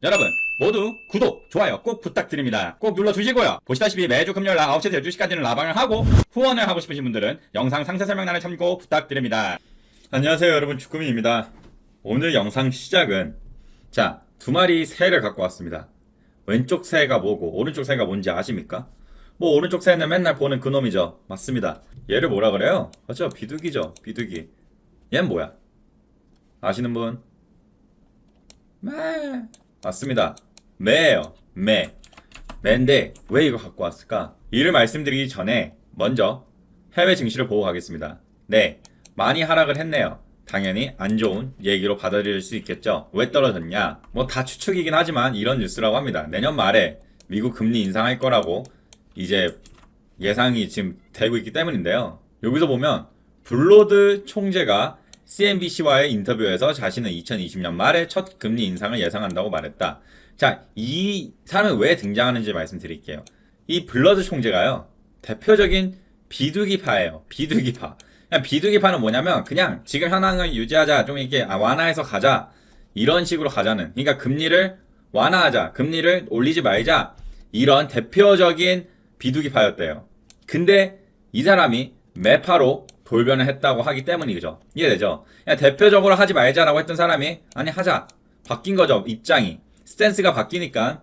여러분 모두 구독, 좋아요 꼭 부탁드립니다. 꼭 눌러주시고요. 보시다시피 매주 금요일 9시에서 12시까지는 라방을 하고 후원을 하고 싶으신 분들은 영상 상세 설명란을 참고 부탁드립니다. 안녕하세요 여러분, 주꾸미입니다. 오늘 영상 시작은 두 마리 새를 갖고 왔습니다. 왼쪽 새가 뭐고 오른쪽 새가 뭔지 아십니까? 뭐 오른쪽 새는 맨날 보는 그놈이죠. 맞습니다. 얘를 뭐라 그래요? 맞죠? 비둘기죠. 비둘기. 얘는 뭐야? 아시는 분? 매. 맞습니다. 매예요. 매. 매인데 왜 이거 갖고 왔을까? 이를 말씀드리기 전에 먼저 해외 증시를 보고 가겠습니다. 네, 많이 하락을 했네요. 당연히 안 좋은 얘기로 받아들일 수 있겠죠. 왜 떨어졌냐? 뭐 다 추측이긴 하지만 이런 뉴스라고 합니다. 내년 말에 미국 금리 인상할 거라고 이제 예상이 지금 되고 있기 때문인데요. 여기서 보면 블로드 총재가 CNBC와의 인터뷰에서 자신은 2020년 말에 첫 금리 인상을 예상한다고 말했다. 자, 이 사람은 왜 등장하는지 말씀드릴게요. 이 블러드 총재가요, 대표적인 비둘기파예요. 비둘기파. 그냥 비둘기파는 뭐냐면 그냥 지금 현황을 유지하자, 좀 이렇게 완화해서 가자, 이런 식으로 가자는, 그러니까 금리를 완화하자, 금리를 올리지 말자, 이런 대표적인 비둘기파였대요. 근데 이 사람이 매파로 돌변을 했다고 하기 때문이죠. 이해되죠? 그냥 대표적으로 하지 말자라고 했던 사람이 아니 하자, 바뀐 거죠. 입장이, 스탠스가 바뀌니까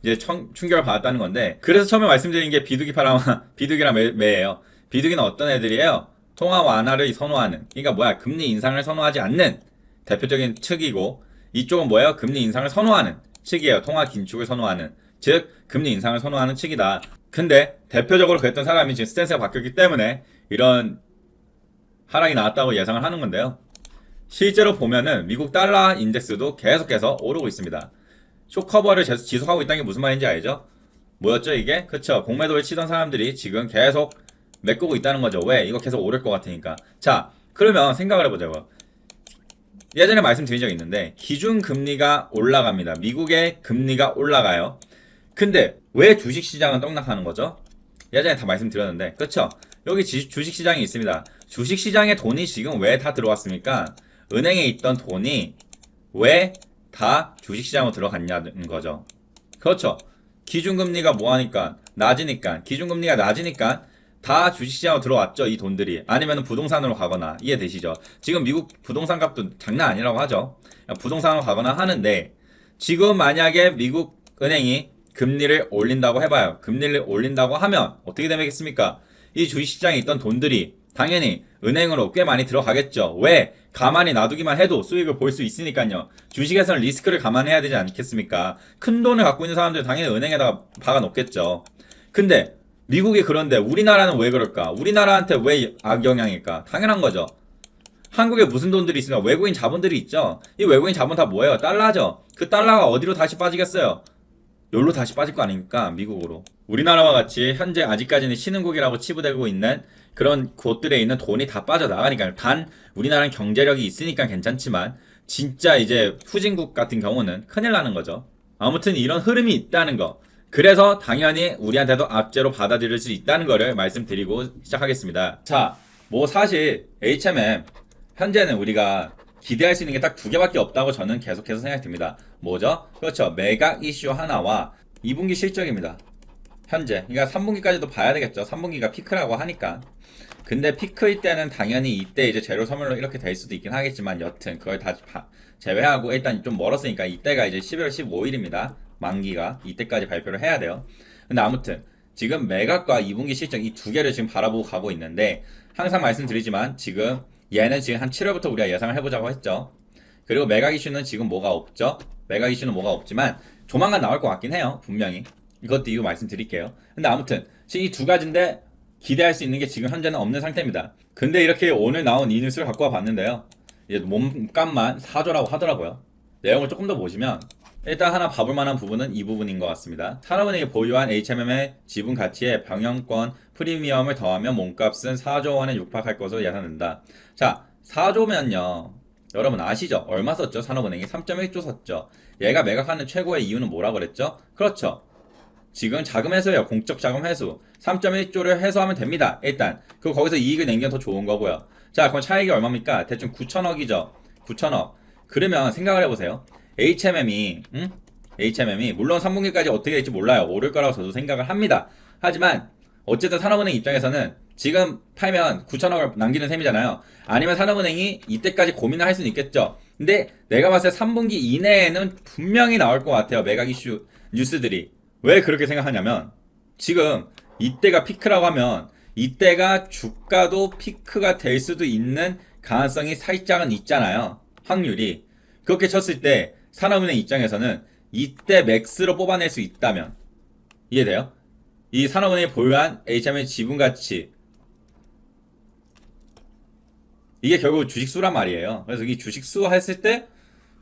이제 충격을 받았다는 건데, 그래서 처음에 말씀드린 게 비둘기파랑 비둘기랑 매예요. 비둘기는 어떤 애들이에요? 통화 완화를 선호하는, 그러니까 뭐야, 금리 인상을 선호하지 않는 대표적인 측이고, 이쪽은 뭐예요? 금리 인상을 선호하는 측이에요. 통화 긴축을 선호하는, 즉 금리 인상을 선호하는 측이다. 근데 대표적으로 그랬던 사람이 지금 스탠스가 바뀌었기 때문에 이런 하락이 나왔다고 예상을 하는 건데요. 실제로 보면은 미국 달러 인덱스도 계속해서 오르고 있습니다. 쇼커버를 지속하고 있다는 게 무슨 말인지 알죠? 뭐였죠 이게? 그쵸, 공매도를 치던 사람들이 지금 계속 메꾸고 있다는 거죠. 왜? 이거 계속 오를 것 같으니까. 자, 그러면 생각을 해보자고요. 예전에 말씀드린 적이 있는데 기준금리가 올라갑니다. 미국의 금리가 올라가요. 근데 왜 주식시장은 떡락하는 거죠? 예전에 다 말씀드렸는데, 그쵸? 여기 주식시장이 있습니다. 주식시장에 돈이 지금 왜 다 들어왔습니까? 은행에 있던 돈이 왜 다 주식시장으로 들어갔냐는 거죠. 그렇죠. 기준금리가 뭐하니까? 낮으니까. 기준금리가 낮으니까 다 주식시장으로 들어왔죠, 이 돈들이. 아니면 부동산으로 가거나. 이해되시죠? 지금 미국 부동산 값도 장난 아니라고 하죠. 부동산으로 가거나 하는데, 지금 만약에 미국 은행이 금리를 올린다고 해봐요. 금리를 올린다고 하면 어떻게 되겠습니까? 이 주식시장에 있던 돈들이 당연히 은행으로 꽤 많이 들어가겠죠. 왜? 가만히 놔두기만 해도 수익을 볼 수 있으니까요. 주식에서는 리스크를 감안해야 되지 않겠습니까? 큰 돈을 갖고 있는 사람들은 당연히 은행에다가 박아 놓겠죠. 근데 미국이 그런데 우리나라는 왜 그럴까? 우리나라한테 왜 악영향일까? 당연한 거죠. 한국에 무슨 돈들이 있으니까 외국인 자본들이 있죠. 이 외국인 자본 다 뭐예요? 달러죠. 그 달러가 어디로 다시 빠지겠어요? 여기로 다시 빠질 거 아닙니까? 미국으로. 우리나라와 같이 현재 아직까지는 신흥국이라고 치부되고 있는 그런 곳들에 있는 돈이 다 빠져나가니까요. 단 우리나라는 경제력이 있으니까 괜찮지만 진짜 이제 후진국 같은 경우는 큰일 나는 거죠. 아무튼 이런 흐름이 있다는 거. 그래서 당연히 우리한테도 압제로 받아들일 수 있다는 거를 말씀드리고 시작하겠습니다. 자, 뭐 사실 HMM 현재는 우리가 기대할 수 있는 게 딱 두 개밖에 없다고 저는 계속해서 생각됩니다. 뭐죠? 그렇죠. 매각 이슈 하나와 2분기 실적입니다. 현재. 그러니까 3분기까지도 봐야 되겠죠. 3분기가 피크라고 하니까. 근데 피크일 때는 당연히 이때 이제 제로 선물로 이렇게 될 수도 있긴 하겠지만, 여튼 그걸 다 제외하고 일단 좀 멀었으니까 이때가 이제 11월 15일입니다. 만기가. 이때까지 발표를 해야 돼요. 근데 아무튼 지금 매각과 2분기 실적 이 두 개를 지금 바라보고 가고 있는데, 항상 말씀드리지만 지금 얘는 지금 한 7월부터 우리가 예상을 해보자고 했죠. 그리고 매각 이슈는 지금 뭐가 없죠. 매각 이슈는 뭐가 없지만 조만간 나올 것 같긴 해요. 분명히. 이것도 이유 말씀드릴게요. 근데 아무튼 지금 이 두 가지인데 기대할 수 있는 게 지금 현재는 없는 상태입니다. 근데 이렇게 오늘 나온 이 뉴스를 갖고 와 봤는데요. 이제 몸값만 4조라고 하더라고요. 내용을 조금 더 보시면 일단 하나 봐볼 만한 부분은 이 부분인 것 같습니다. 산업은행이 보유한 HMM의 지분 가치에 병영권 프리미엄을 더하면 몸값은 4조 원에 육박할 것으로 예상된다. 자, 4조면요. 여러분 아시죠? 얼마 썼죠? 산업은행이 3.1조 썼죠. 얘가 매각하는 최고의 이유는 뭐라 그랬죠? 그렇죠. 지금 자금 회수예요. 공적 자금 회수. 3.1조를 회수하면 됩니다. 일단 그 거기서 이익을 낸 게 더 좋은 거고요. 자, 그럼 차익이 얼마입니까? 대충 9천억이죠. 9천억. 그러면 생각을 해보세요. HMM이 HMM이. 물론 3분기까지 어떻게 될지 몰라요. 오를 거라고 저도 생각을 합니다. 하지만 어쨌든 산업은행 입장에서는 지금 팔면 9천억을 남기는 셈이잖아요. 아니면 산업은행이 이때까지 고민을 할 수는 있겠죠. 근데 내가 봤을 때 3분기 이내에는 분명히 나올 것 같아요. 매각 이슈 뉴스들이. 왜 그렇게 생각하냐면 지금 이때가 피크라고 하면 이때가 주가도 피크가 될 수도 있는 가능성이 살짝은 있잖아요. 확률이. 그렇게 쳤을 때 산업은행 입장에서는 이때 맥스로 뽑아낼 수 있다면 이해돼요? 이 산업은행이 보유한 HM의 지분가치 이게 결국 주식수란 말이에요. 그래서 이 주식수 했을 때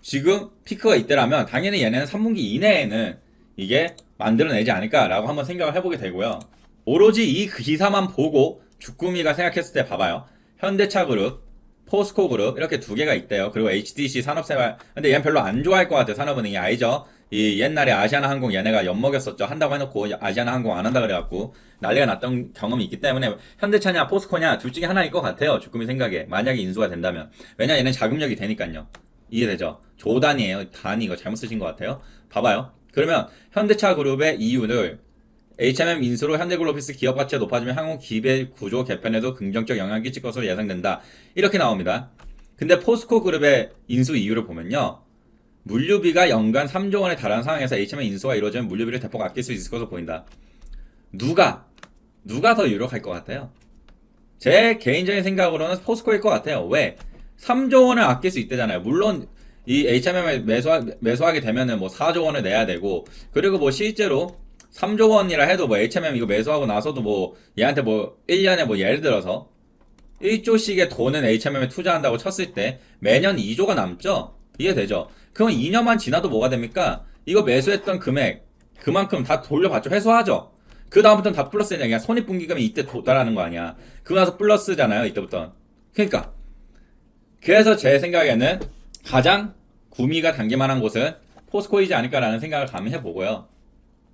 지금 피크가 이때라면 당연히 얘네는 3분기 이내에는 이게 만들어내지 않을까라고 한번 생각을 해보게 되고요. 오로지 이 기사만 보고 주꾸미가 생각했을 때 봐봐요. 현대차그룹, 포스코그룹 이렇게 두 개가 있대요. 그리고 HDC 산업생활. 근데 얘는 별로 안 좋아할 것 같아요. 산업은행이. 알죠? 이 옛날에 아시아나항공 얘네가 엿먹였었죠. 한다고 해놓고 아시아나항공 안 한다 그래갖고 난리가 났던 경험이 있기 때문에 현대차냐 포스코냐 둘 중에 하나일 것 같아요. 주꾸미 생각에. 만약에 인수가 된다면. 왜냐 얘는 자금력이 되니까요. 이해되죠? 조단이에요. 단위 이거 잘못 쓰신 것 같아요. 봐봐요. 그러면 현대차그룹의 이유를 HMM 인수로 현대글로비스 기업 가치가 높아지면 항공 기배 구조 개편에도 긍정적 영향을 끼칠 것으로 예상된다. 이렇게 나옵니다. 근데 포스코 그룹의 인수 이유를 보면요. 물류비가 연간 3조 원에 달하는 상황에서 HMM 인수가 이루어지면 물류비를 대폭 아낄 수 있을 것으로 보인다. 누가 더 유력할 것 같아요? 제 개인적인 생각으로는 포스코일 것 같아요. 왜? 3조 원을 아낄 수 있대잖아요. 물론 이 HMM을 매수하게 되면은 뭐 4조 원을 내야 되고 그리고 뭐 실제로 3조 원이라 해도 뭐 HMM 이거 매수하고 나서도 뭐 얘한테 뭐 1년에 뭐 예를 들어서 1조씩의 돈은 HMM에 투자한다고 쳤을 때 매년 2조가 남죠? 이해되죠? 그럼 2년만 지나도 뭐가 됩니까? 이거 매수했던 금액 그만큼 다 돌려받죠. 회수하죠. 그 다음부터는 다 플러스냐. 그냥 손익분기금이 이때 도달하는 거 아니야. 그거 나서 플러스잖아요. 이때부터. 그러니까 그래서 제 생각에는 가장 구미가 당길만한 곳은 포스코이지 않을까라는 생각을 감히 해보고요.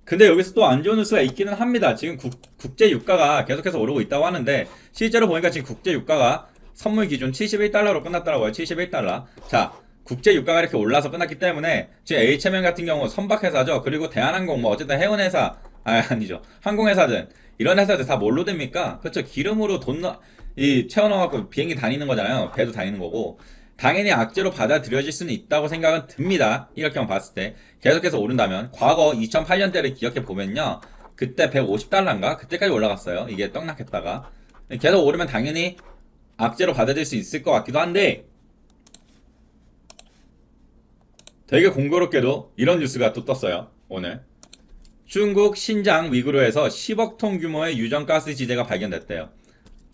근데 여기서 또 안 좋은 뉴스가 있기는 합니다. 지금 국제 유가가 계속해서 오르고 있다고 하는데 실제로 보니까 지금 국제 유가가 선물 기준 71달러로 끝났더라고요. 71달러. 자, 국제 유가가 이렇게 올라서 끝났기 때문에 지금 HMM 같은 경우 선박회사죠. 그리고 대한항공 뭐 어쨌든 해운회사 아니죠. 항공회사든 이런 회사들 다 뭘로 됩니까? 그렇죠. 기름으로 이 채워넣어갖고 비행기 다니는 거잖아요. 배도 다니는 거고. 당연히 악재로 받아들여질 수는 있다고 생각은 듭니다. 이렇게만 봤을 때 계속해서 오른다면 과거 2008년대를 기억해 보면요 그때 150달러인가 그때까지 올라갔어요. 이게 떡락했다가 계속 오르면 당연히 악재로 받아들일 수 있을 것 같기도 한데 되게 공교롭게도 이런 뉴스가 또 떴어요. 오늘 중국 신장 위구르에서 10억 톤 규모의 유전가스 지대가 발견됐대요.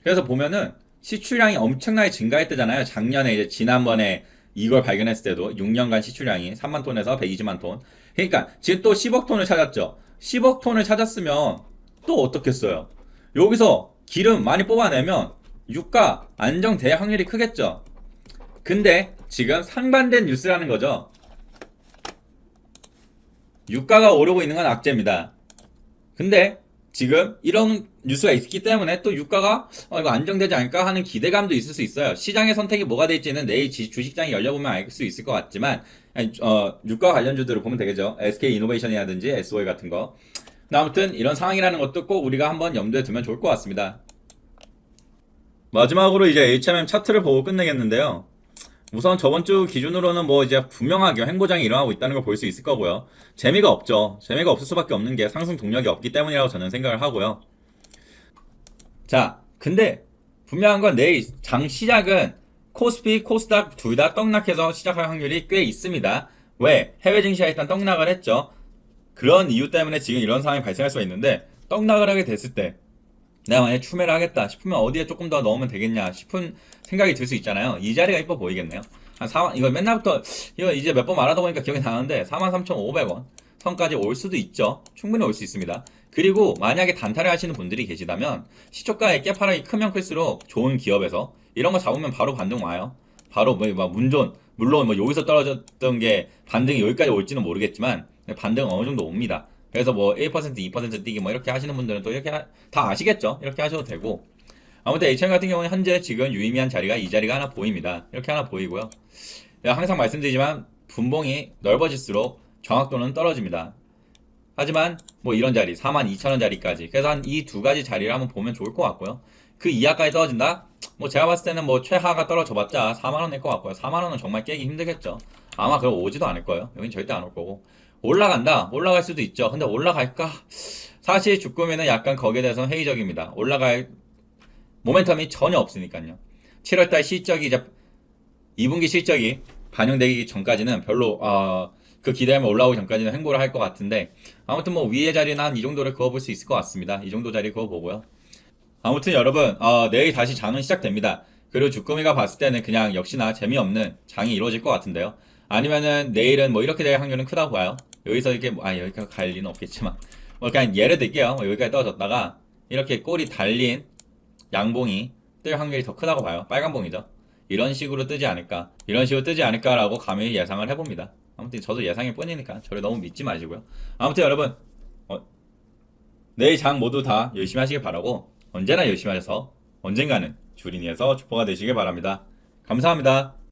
그래서 보면은 시출량이 엄청나게 증가했대잖아요. 작년에 이제 지난번에 이걸 발견했을 때도 6년간 시출량이 3만 톤에서 120만 톤. 그러니까 지금 또 10억 톤을 찾았죠. 10억 톤을 찾았으면 또 어떻겠어요? 여기서 기름 많이 뽑아내면 유가 안정될 확률이 크겠죠. 근데 지금 상반된 뉴스라는 거죠. 유가가 오르고 있는 건 악재입니다. 근데 지금 이런 뉴스가 있기 때문에 또 유가가 이거 안정되지 않을까 하는 기대감도 있을 수 있어요. 시장의 선택이 뭐가 될지는 내일 주식장이 열려보면 알 수 있을 것 같지만 유가 관련주들을 보면 되겠죠. SK이노베이션이라든지 SOL 같은 거. 아무튼 이런 상황이라는 것도 꼭 우리가 한번 염두에 두면 좋을 것 같습니다. 마지막으로 이제 HMM 차트를 보고 끝내겠는데요. 우선 저번 주 기준으로는 뭐 이제 분명하게 횡보장이 일어나고 있다는 걸 볼 수 있을 거고요. 재미가 없죠. 재미가 없을 수밖에 없는 게 상승 동력이 없기 때문이라고 저는 생각을 하고요. 자, 근데 분명한 건 내일 장 시작은 코스피, 코스닥 둘 다 떡락해서 시작할 확률이 꽤 있습니다. 왜? 해외 증시가 일단 떡락을 했죠. 그런 이유 때문에 지금 이런 상황이 발생할 수가 있는데 떡락을 하게 됐을 때 내가 만약에 추매를 하겠다 싶으면 어디에 조금 더 넣으면 되겠냐 싶은 생각이 들 수 있잖아요. 이 자리가 이뻐 보이겠네요. 한 4만, 이거 맨날부터, 이거 이제 몇 번 말하다 보니까 기억이 나는데 43,500원 선까지 올 수도 있죠. 충분히 올 수 있습니다. 그리고 만약에 단타를 하시는 분들이 계시다면 시초가의 깨파락이 크면 클수록 좋은 기업에서 이런 거 잡으면 바로 반등 와요. 바로 뭐 문존, 물론 뭐 여기서 떨어졌던 게 반등이 여기까지 올지는 모르겠지만 반등은 어느 정도 옵니다. 그래서 뭐 1%, 2% 뛰기 뭐 이렇게 하시는 분들은 또 이렇게 다 아시겠죠? 이렇게 하셔도 되고. 아무튼 HM 같은 경우는 현재 지금 유의미한 자리가 이 자리가 하나 보입니다. 이렇게 하나 보이고요. 항상 말씀드리지만 분봉이 넓어질수록 정확도는 떨어집니다. 하지만 뭐 이런 자리 42,000원짜리까지 그래서 한 이 두 가지 자리를 한번 보면 좋을 것 같고요. 그 이하까지 떨어진다? 뭐 제가 봤을 때는 뭐 최하가 떨어져봤자 4만원 낼 것 같고요. 4만원은 정말 깨기 힘들겠죠. 아마 그럼 오지도 않을 거예요. 여긴 절대 안 올 거고. 올라간다? 올라갈 수도 있죠. 근데 올라갈까? 사실 주꾸미는 약간 거기에 대해서는 회의적입니다. 올라갈 모멘텀이 전혀 없으니까요. 7월달 실적이 이제 2분기 실적이 반영되기 전까지는 별로 그 기대하면 올라오기 전까지는 횡보를 할 것 같은데 아무튼 뭐 위의 자리는 한 이 정도를 그어볼 수 있을 것 같습니다. 이 정도 자리 그어보고요. 아무튼 여러분 내일 다시 장은 시작됩니다. 그리고 주꾸미가 봤을 때는 그냥 역시나 재미없는 장이 이루어질 것 같은데요. 아니면은 내일은 뭐 이렇게 될 확률은 크다고 봐요. 여기서 이렇게 여기까지 갈 리는 없겠지만 뭐 그냥 예를 들게요. 여기까지 떨어졌다가 이렇게 꼬리 달린 양봉이 뜰 확률이 더 크다고 봐요. 빨간봉이죠. 이런 식으로 뜨지 않을까. 이런 식으로 뜨지 않을까라고 감히 예상을 해봅니다. 아무튼 저도 예상일 뿐이니까 저를 너무 믿지 마시고요. 아무튼 여러분 내일 장 모두 다 열심히 하시길 바라고 언제나 열심히 하셔서 언젠가는 주린이에서 주포가 되시길 바랍니다. 감사합니다.